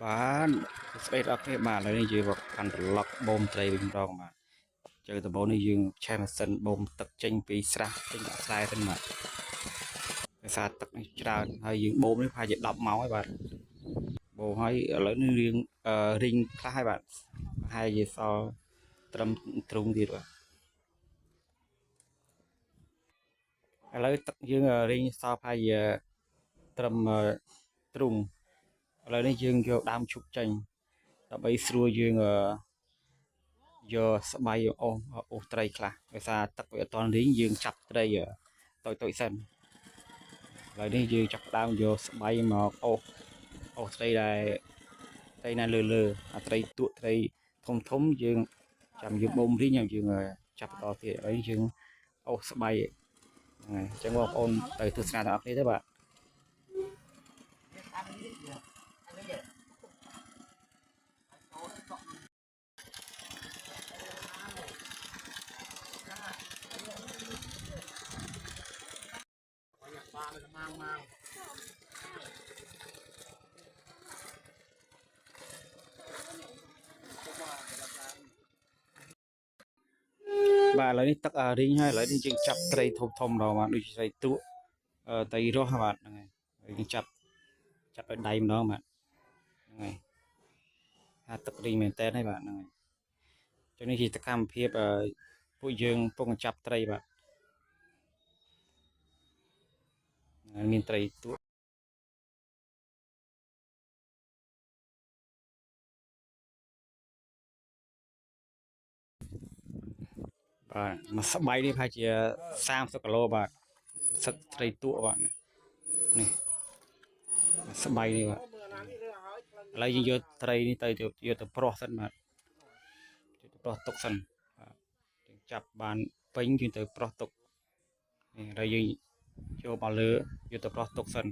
បានស្អីដល់គេបាទឥឡូវនេះយើងមកកាន់ត្រឡប់បូមត្រីវិញម្ដងបាទជើដំបូងនេះយើងឆេះម៉ាស៊ីនបូមទឹកចេញពីស្រះចេញពីខ្សែទៅបាទដោយសារទឹកនេះច្រើនហើយយើងបូមនេះប្រហែលជា10ម៉ោងហើយបាទបូមហើយឥឡូវនេះរៀងរីងខ្លះហើយបាទប្រហែលជាសល់ត្រឹមទ្រុងទៀតបាទឥឡូវទឹកយើងរីងសល់ប្រហែលជាត្រឹមទ្រុងឥឡូវនេះយើងយកដើមឈប់ចេញដើម្បីស្រួលយើងយកស្បៃអូសត្រីខ្លះដោយសារទឹកវាអត់ទាន់រីងយើងចាប់ត្រីតូចសិនឥឡូវនេះយើងចាប់ដើមយកស្បៃមកអូសត្រីដែលត្រីណាលើអាត្រីទួកត្រីធំយើងចាំយើងបូមរីងយើងចាប់បន្តទៀតឥឡូវនេះយើងអូសស្បៃហ្នឹងហើយអញ្ចឹងបងប្អូនទៅទស្សនាទាំងអស់គ្នាទៅបាទបាទឥឡូវនេះទឹករីងហើយឥឡូវនេះយើងចាប់ត្រីធំដល់បាទដូចត្រីទួកត្រីរស់បាទហ្នឹងហើយយើងចាប់ដោយដៃម្ដងបាទហ្នឹងហើយថាទឹករីងមែនតើហើយបាទហ្នឹងហើយចឹងនេះជាសកម្មភាពពួកយើងកំពុងចាប់ត្រីបាទមានត្រីទួកបាទមួយស្បៃនេះប្រហែលជា30គីឡូបាទសឹកត្រីទួកបាទនេះស្បៃនេះបាទឥឡូវយើងយកត្រីនេះទៅយកទៅប្រោះសិនបាទយកទៅប្រោះទុកសិនបាទយើងចាប់បានពេញយើងទៅប្រោះទុកនេះឥឡូវយើងយកមកលើយកទៅប្រោះទុកសិន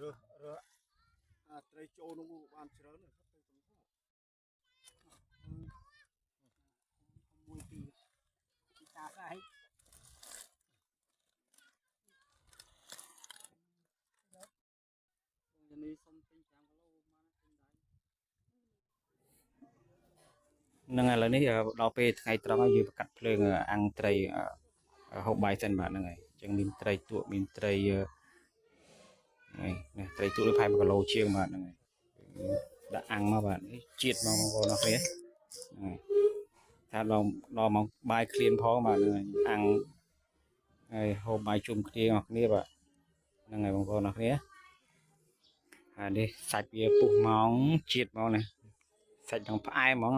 រើត្រីចូលនោះបានច្រើនទៅទំហំមួយពីតាស្អីនេះសុំទិញ5គីឡូហ្នឹងឥឡូវនេះដល់ពេលថ្ងៃត្រង់ហើយយើងកាត់ភ្លើងអាំងត្រីហូបបាយសិនបាទហ្នឹងហើយអញ្ចឹងមានត្រីទួកមានត្រីនេះត្រីទូដូច5គីឡូជាងបាទហ្នឹងហើយដាក់អាំងមកបាទជាតិមកបងប្អូនអរគ្នាហ្នឹងហើយថាដល់មកបាយឃ្លានផងបាទហ្នឹងហើយអាំងហើយហូបបាយជុំគ្នាអរគ្នាបាទហ្នឹងហើយបងប្អូនអរគ្នាហើយនេះសាច់វាពុះម៉ងជាតិមកនេះសាច់ទាំងផ្អែមហ្មង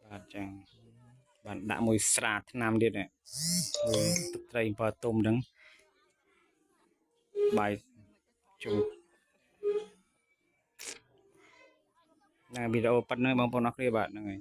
បាទចឹងបានដាក់មួយស្រាថ្នាំទៀតនេះទឹកត្រីអំពិលទុំហ្នឹងបាយជុំវីដេអូប៉ុណ្ណឹងបងប្អូនអរគ្នាបាទហ្នឹងហើយ